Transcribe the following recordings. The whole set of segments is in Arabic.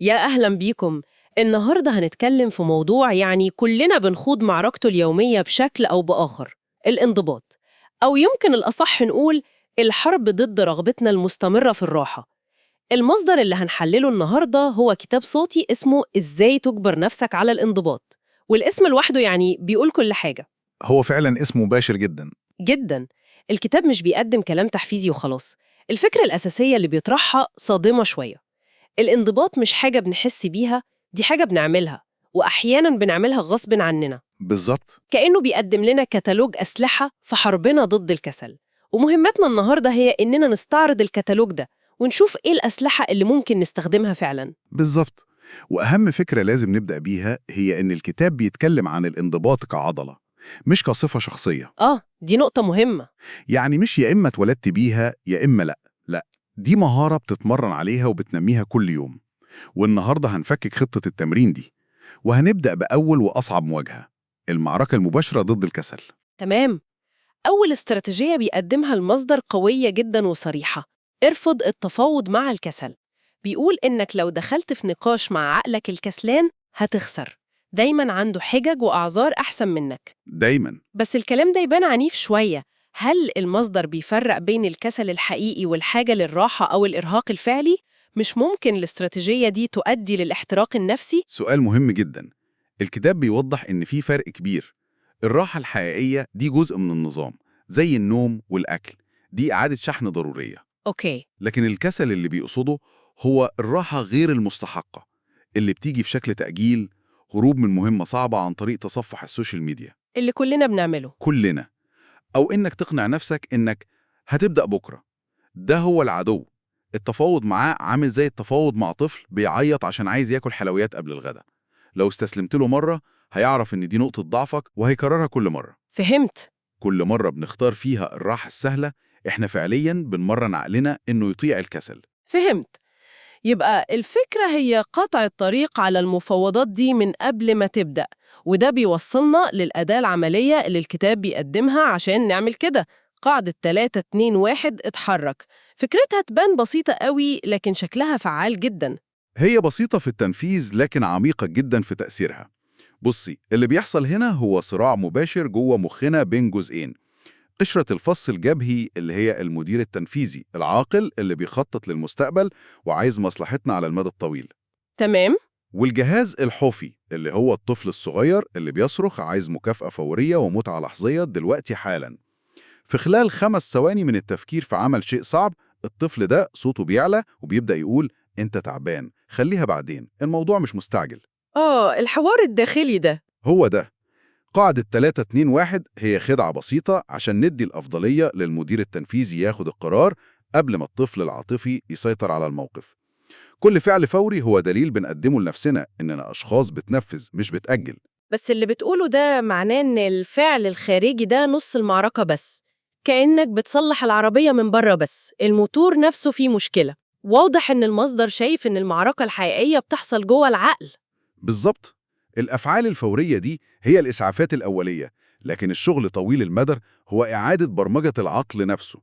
يا أهلا بيكم. النهاردة هنتكلم في موضوع كلنا بنخوض معركته اليومية بشكل أو بآخر: الانضباط، أو يمكن الأصح نقول الحرب ضد رغبتنا المستمرة في الراحة. المصدر اللي هنحلله النهاردة هو كتاب صوتي اسمه إزاي تجبر نفسك على الانضباط، والاسم لوحده بيقول كل حاجة. هو فعلا اسمه مباشر جدا. جداً. الكتاب مش بيقدم كلام تحفيزي وخلاص. الفكرة الأساسية اللي بيطرحها صادمة شوية. الانضباط مش حاجة بنحس بيها، دي حاجة بنعملها، وأحياناً بنعملها غصب عننا. بالظبط. كأنه بيقدم لنا كتالوج أسلحة في حربنا ضد الكسل. ومهمتنا النهاردة هي إننا نستعرض الكتالوج ده ونشوف إيه الأسلحة اللي ممكن نستخدمها فعلاً. بالظبط. وأهم فكرة لازم نبدأ بيها هي إن الكتاب بيتكلم عن الانضباط كعضلة، مش كصفة شخصية. دي نقطة مهمة. يعني مش يا إما اتولدت بيها يا إما لأ، لأ، دي مهارة بتتمرن عليها وبتنميها كل يوم. والنهاردة هنفكك خطة التمرين دي، وهنبدأ بأول وأصعب مواجهة: المعركة المباشرة ضد الكسل. تمام. أول استراتيجية بيقدمها المصدر قوية جداً وصريحة: ارفض التفاوض مع الكسل. بيقول إنك لو دخلت في نقاش مع عقلك الكسلان هتخسر، دايماً عنده حجج وأعذار أحسن منك. دايما. بس الكلام ده يبان عنيف شوية. هل المصدر بيفرق بين الكسل الحقيقي والحاجة للراحة أو الإرهاق الفعلي؟ مش ممكن الاستراتيجية دي تؤدي للاحتراق النفسي؟ سؤال مهم جدا. الكتاب بيوضح إن في فرق كبير. الراحة الحقيقية دي جزء من النظام، زي النوم والأكل، دي إعادة شحن ضرورية. أوكي. لكن الكسل اللي بيقصده هو الراحة غير المستحقة، اللي بتيجي في شكل تأجيل، هروب من مهمة صعبة عن طريق تصفح السوشيال ميديا. اللي كلنا بنعمله. كلنا. أو إنك تقنع نفسك إنك هتبدأ بكرة. ده هو العدو. التفاوض معاه عامل زي التفاوض مع طفل بيعيط عشان عايز ياكل حلويات قبل الغداء. لو استسلمت له مرة هيعرف إن دي نقطة ضعفك وهيكررها كل مرة. فهمت. كل مرة بنختار فيها الراحة السهلة، إحنا فعلياً بنمرن عقلنا إنه يطيع الكسل. فهمت. يبقى الفكرة هي قطع الطريق على المفاوضات دي من قبل ما تبدأ، وده بيوصلنا للأداة العملية اللي الكتاب بيقدمها عشان نعمل كده: قاعدة 3-2-1 اتحرك. فكرتها تبان بسيطة قوي لكن شكلها فعال جدا. هي بسيطة في التنفيذ لكن عميقة جداً في تأثيرها. بصي، اللي بيحصل هنا هو صراع مباشر جوه مخنا بين جزئين: قشرة الفص الجبهي اللي هي المدير التنفيذي العاقل اللي بيخطط للمستقبل وعايز مصلحتنا على المدى الطويل، تمام؟ والجهاز الحوفي اللي هو الطفل الصغير اللي بيصرخ عايز مكافأة فورية ومتعة لحظية دلوقتي حالا. في خلال 5 ثواني من التفكير في عمل شيء صعب، الطفل ده صوته بيعلى وبيبدأ يقول: انت تعبان، خليها بعدين، الموضوع مش مستعجل. الحوار الداخلي ده. هو ده. قاعدة 3-2-1 هي خدعة بسيطة عشان ندي الأفضلية للمدير التنفيذي ياخد القرار قبل ما الطفل العاطفي يسيطر على الموقف. كل فعل فوري هو دليل بنقدمه لنفسنا إننا أشخاص بتنفذ مش بتأجل. بس اللي بتقوله ده معناه إن الفعل الخارجي ده نص المعركة بس، كأنك بتصلح العربية من بره بس الموتور نفسه فيه مشكلة. واضح إن المصدر شايف إن المعركة الحقيقية بتحصل جوه العقل. بالظبط. الأفعال الفورية دي هي الإسعافات الأولية، لكن الشغل طويل المدى هو إعادة برمجة العقل نفسه.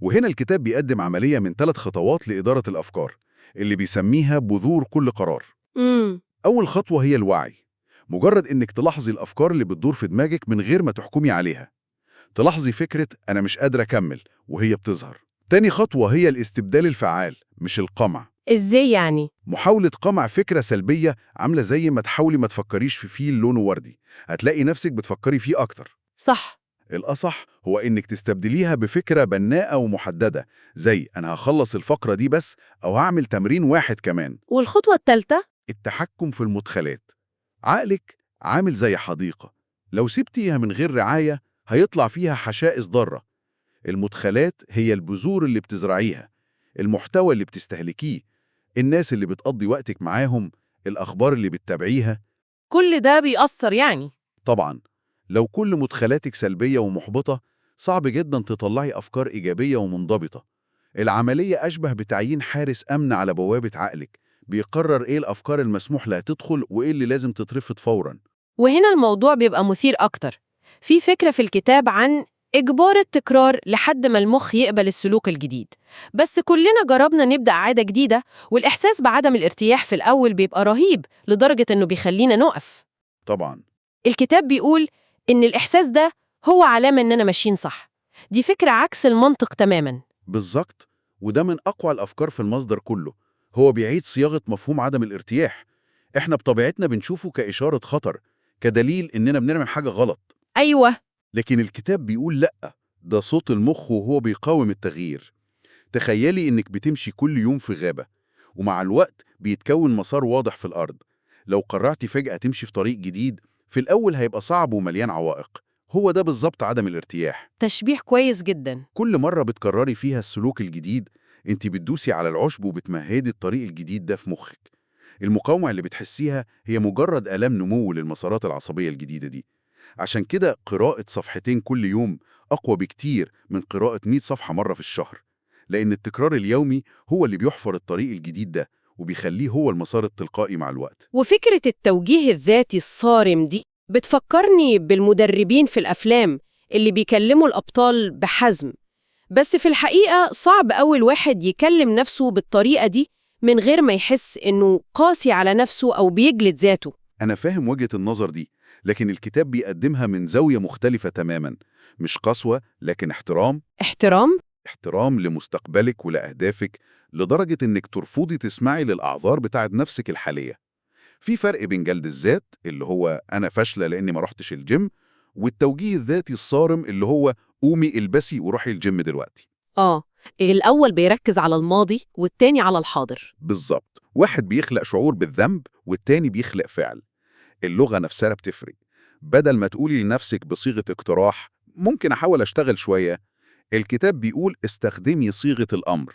وهنا الكتاب بيقدم عملية من 3 خطوات لإدارة الأفكار، اللي بيسميها بذور كل قرار. امم أول خطوة هي الوعي. مجرد إنك تلاحظي الأفكار اللي بتدور في دماغك من غير ما تحكمي عليها. تلاحظي فكرة أنا مش قادرة أكمل وهي بتظهر. تاني خطوة هي الاستبدال الفعال مش القمع. إزاي يعني؟ محاولة قمع فكرة سلبية عاملة زي ما تحاولي ما تفكريش في فيل لونه وردي، هتلاقي نفسك بتفكري فيه أكتر. صح. الأصح هو إنك تستبدليها بفكرة بناءة ومحددة، زي أنا هخلص الفقرة دي بس، أو هعمل تمرين واحد كمان. والخطوة الثالثة؟ التحكم في المدخلات. عقلك عامل زي حديقة، لو سبتيها من غير رعاية هيطلع فيها حشائش ضارة. المدخلات هي البذور اللي بتزرعيها، المحتوى اللي بتستهلكيه، الناس اللي بتقضي وقتك معاهم، الأخبار اللي بتتابعيها. كل ده بيأثر يعني؟ طبعا. لو كل مدخلاتك سلبية ومحبطة، صعب جدا تطلعي أفكار إيجابية ومنضبطة. العملية أشبه بتعيين حارس أمن على بوابة عقلك، بيقرر إيه الأفكار المسموح لها تدخل وإيه اللي لازم تترفض فوراً. وهنا الموضوع بيبقى مثير أكتر. في فكرة في الكتاب عن إجبار التكرار لحد ما المخ يقبل السلوك الجديد. بس كلنا جربنا نبدأ عادة جديدة، والإحساس بعدم الارتياح في الأول بيبقى رهيب لدرجة إنه بيخلينا نقف. طبعا. الكتاب بيقول إن الإحساس ده هو علامة إننا ماشيين صح. دي فكرة عكس المنطق تماماً. بالظبط، وده من أقوى الأفكار في المصدر كله. هو بيعيد صياغة مفهوم عدم الارتياح. إحنا بطبيعتنا بنشوفه كإشارة خطر، كدليل إننا بنعمل حاجة غلط. أيوة. لكن الكتاب بيقول لأ، ده صوت المخ وهو بيقاوم التغيير. تخيلي إنك بتمشي كل يوم في غابة، ومع الوقت بيتكون مسار واضح في الأرض. لو قررتي فجأة تمشي في طريق جديد، في الأول هيبقى صعب ومليان عوائق. هو ده بالظبط عدم الارتياح. تشبيه كويس جداً. كل مرة بتكرري فيها السلوك الجديد، انت بتدوسي على العشب وبتمهدي الطريق الجديد ده في مخك. المقاومة اللي بتحسيها هي مجرد آلام نمو للمسارات العصبية الجديدة دي. عشان كده قراءة صفحتين كل يوم أقوى بكتير من قراءة 100 صفحة مرة في الشهر، لأن التكرار اليومي هو اللي بيحفر الطريق الجديد ده وبيخليه هو المسار التلقائي مع الوقت. وفكرة التوجيه الذاتي الصارم دي بتفكرني بالمدربين في الأفلام اللي بيكلموا الأبطال بحزم. بس في الحقيقة صعب أول واحد يكلم نفسه بالطريقة دي من غير ما يحس إنه قاسي على نفسه أو بيجلد ذاته. أنا فاهم وجهة النظر دي، لكن الكتاب بيقدمها من زاوية مختلفة تماماً. مش قسوة، لكن احترام. احترام؟ احترام لمستقبلك ولأهدافك، لدرجة إنك ترفضي تسمعي للأعذار بتاعت نفسك الحالية. في فرق بين جلد الذات اللي هو أنا فاشلة لأني ما رحتش الجيم، والتوجيه الذاتي الصارم اللي هو قومي البسي وروحي الجيم دلوقتي. الأول بيركز على الماضي والتاني على الحاضر. بالظبط، واحد بيخلق شعور بالذنب والتاني بيخلق فعل. اللغة نفسها بتفرق. بدل ما تقولي لنفسك بصيغة اقتراح ممكن أحاول أشتغل شوية، الكتاب بيقول استخدمي صيغة الأمر.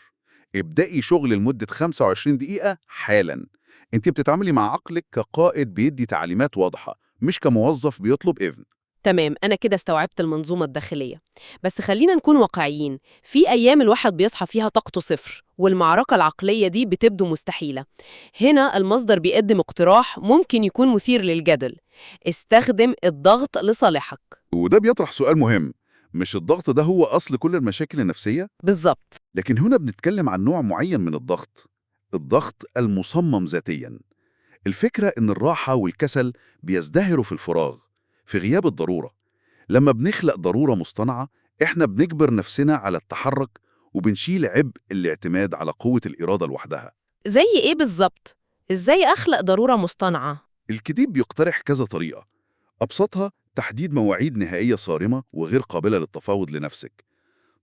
ابدأي شغل لمدة 25 دقيقة حالاً. انت بتتعاملي مع عقلك كقائد بيدي تعليمات واضحة، مش كموظف بيطلب إذن. تمام، أنا كده استوعبت المنظومة الداخلية. بس خلينا نكون واقعيين، في أيام الواحد بيصحى فيها طاقته صفر والمعركة العقلية دي بتبدو مستحيلة. هنا المصدر بيقدم اقتراح ممكن يكون مثير للجدل: استخدم الضغط لصالحك. وده بيطرح سؤال مهم، مش الضغط ده هو أصل كل المشاكل النفسية؟ بالظبط. لكن هنا بنتكلم عن نوع معين من الضغط، الضغط المصمم ذاتياً. الفكرة إن الراحة والكسل بيزدهروا في الفراغ، في غياب الضرورة. لما بنخلق ضرورة مصطنعة، إحنا بنجبر نفسنا على التحرك وبنشيل عبء الاعتماد على قوة الإرادة لوحدها. زي إيه بالظبط؟ إزاي أخلق ضرورة مصطنعة؟ الكتاب بيقترح كذا طريقة. أبسطها تحديد مواعيد نهائية صارمة وغير قابلة للتفاوض لنفسك.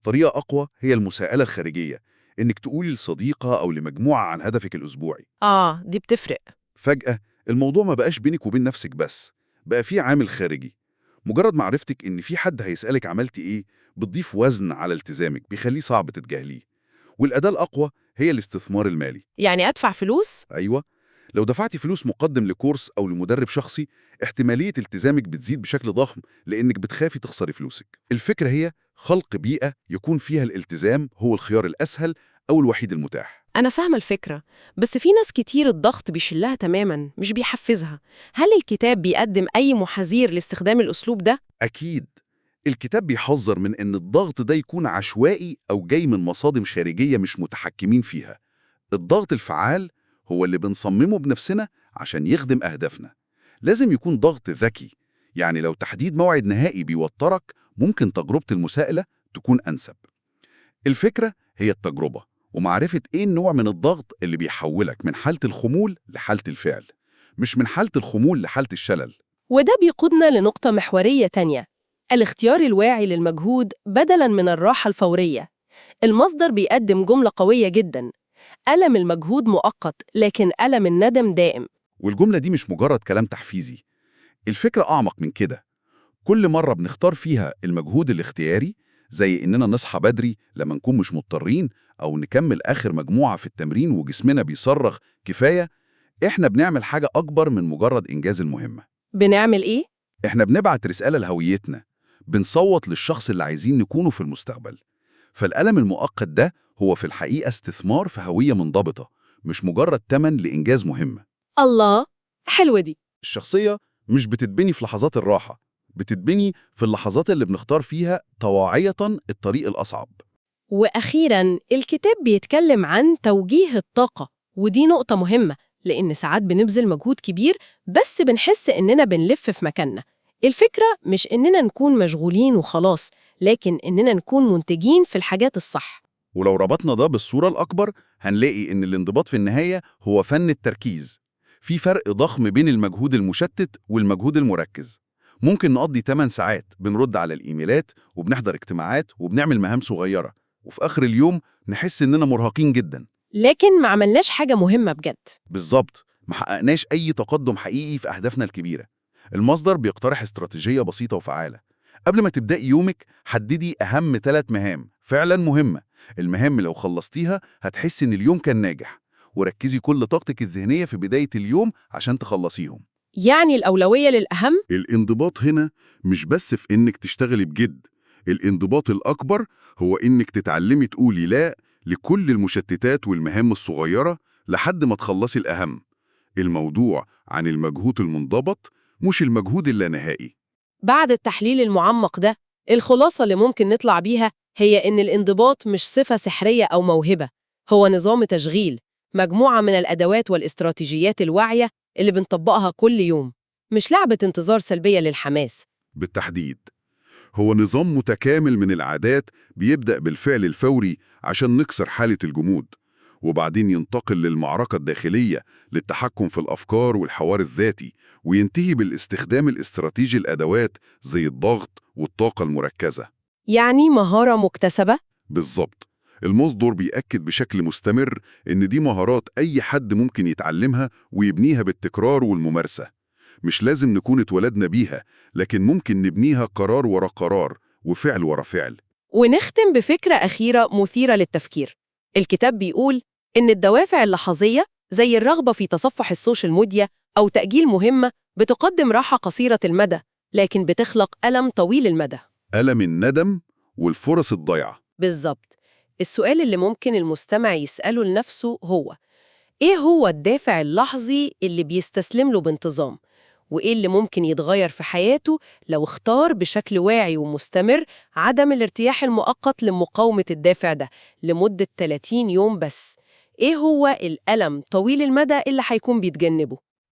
طريقة أقوى هي المساءلة الخارجية، إنك تقولي لصديقة أو لمجموعة عن هدفك الأسبوعي. دي بتفرق. فجأة الموضوع ما بقاش بينك وبين نفسك بس، بقى فيه عامل خارجي. مجرد معرفتك إن في حد هيسألك عملتي إيه بتضيف وزن على التزامك، بيخليه صعب تتجاهليه. والأداة الأقوى هي الاستثمار المالي. يعني أدفع فلوس؟ أيوة، لو دفعتي فلوس مقدم لكورس أو لمدرب شخصي، احتمالية التزامك بتزيد بشكل ضخم لأنك بتخافي تخسري فلوسك. الفكرة هي خلق بيئة يكون فيها الالتزام هو الخيار الأسهل أو الوحيد المتاح. أنا فاهمة الفكرة، بس في ناس كتير الضغط بيشلها تماماً، مش بيحفزها. هل الكتاب بيقدم أي محاذير لاستخدام الأسلوب ده؟ أكيد. الكتاب بيحذر من إن الضغط ده يكون عشوائي أو جاي من مصادم خارجية مش متحكمين فيها. الضغط الفعال هو اللي بنصممه بنفسنا عشان يخدم أهدافنا. لازم يكون ضغط ذكي، يعني لو تحديد موعد نهائي بيوترك، ممكن تجربة المساءلة تكون أنسب. الفكرة هي التجربة ومعرفة إيه النوع من الضغط اللي بيحولك من حالة الخمول لحالة الفعل، مش من حالة الخمول لحالة الشلل. وده بيقودنا لنقطة محورية تانية: الاختيار الواعي للمجهود بدلاً من الراحة الفورية. المصدر بيقدم جملة قوية جداً: ألم المجهود مؤقت، لكن ألم الندم دائم. والجملة دي مش مجرد كلام تحفيزي، الفكرة أعمق من كده. كل مرة بنختار فيها المجهود الاختياري، زي إننا نصحى بدري لما نكون مش مضطرين، أو نكمل آخر مجموعة في التمرين وجسمنا بيصرخ كفاية، إحنا بنعمل حاجة أكبر من مجرد إنجاز المهمة. بنعمل إيه؟ إحنا بنبعت رسالة لهويتنا، بنصوت للشخص اللي عايزين نكونه في المستقبل. فالألم المؤقت ده هو في الحقيقة استثمار في هوية منضبطة، مش مجرد تمن لإنجاز مهمة. الله، حلوة دي. الشخصية مش بتتبني في لحظات الراحة، بتتبني في اللحظات اللي بنختار فيها طواعية الطريق الأصعب. وأخيراً الكتاب بيتكلم عن توجيه الطاقة، ودي نقطة مهمة لأن ساعات بنبذل مجهود كبير بس بنحس إننا بنلف في مكاننا. الفكرة مش إننا نكون مشغولين وخلاص، لكن إننا نكون منتجين في الحاجات الصح. ولو ربطنا ده بالصورة الأكبر هنلاقي إن الانضباط في النهاية هو فن التركيز. في فرق ضخم بين المجهود المشتت والمجهود المركز. ممكن نقضي 8 ساعات بنرد على الإيميلات وبنحضر اجتماعات وبنعمل مهام صغيرة، وفي آخر اليوم نحس إننا مرهقين جدا. لكن ما عملناش حاجة مهمة بجد. بالظبط، ما حققناش أي تقدم حقيقي في أهدافنا الكبيرة. المصدر بيقترح استراتيجية بسيطة وفعالة. قبل ما تبدأي يومك حددي أهم 3 مهام فعلا مهمة. المهام لو خلصتيها هتحسي إن اليوم كان ناجح، وركزي كل طاقتك الذهنية في بداية اليوم عشان تخلصيهم. يعني الأولوية للأهم. الانضباط هنا مش بس في إنك تشتغلي بجد، الانضباط الأكبر هو إنك تتعلمي تقولي لا لكل المشتتات والمهام الصغيرة لحد ما تخلصي الأهم. الموضوع عن المجهود المنضبط مش المجهود اللانهائي. بعد التحليل المعمق ده، الخلاصة اللي ممكن نطلع بيها هي إن الانضباط مش صفة سحرية أو موهبة، هو نظام تشغيل، مجموعة من الأدوات والاستراتيجيات الواعية اللي بنطبقها كل يوم، مش لعبة انتظار سلبية للحماس. بالتحديد، هو نظام متكامل من العادات بيبدأ بالفعل الفوري عشان نكسر حالة الجمود، وبعدين ينتقل للمعركة الداخلية للتحكم في الأفكار والحوار الذاتي، وينتهي بالاستخدام الاستراتيجي الأدوات زي الضغط والطاقة المركزة. يعني مهارة مكتسبة. بالظبط، المصدر بيأكد بشكل مستمر إن دي مهارات أي حد ممكن يتعلمها ويبنيها بالتكرار والممارسة. مش لازم نكون اتولدنا بيها، لكن ممكن نبنيها قرار ورا قرار وفعل ورا فعل. ونختم بفكرة أخيرة مثيرة للتفكير. الكتاب بيقول إن الدوافع اللحظية زي الرغبة في تصفح السوشيال ميديا أو تأجيل مهمة بتقدم راحة قصيرة المدى، لكن بتخلق ألم طويل المدى. ألم الندم والفرص الضايعة. بالظبط. السؤال اللي ممكن المستمع يسأله لنفسه هو: إيه هو الدافع اللحظي اللي بيستسلم له بانتظام؟ وإيه اللي ممكن يتغير في حياته لو اختار بشكل واعي ومستمر عدم الارتياح المؤقت لمقاومة الدافع ده لمدة 30 يوم بس؟ إيه هو الألم طويل المدى اللي هيكون بيتجنبه؟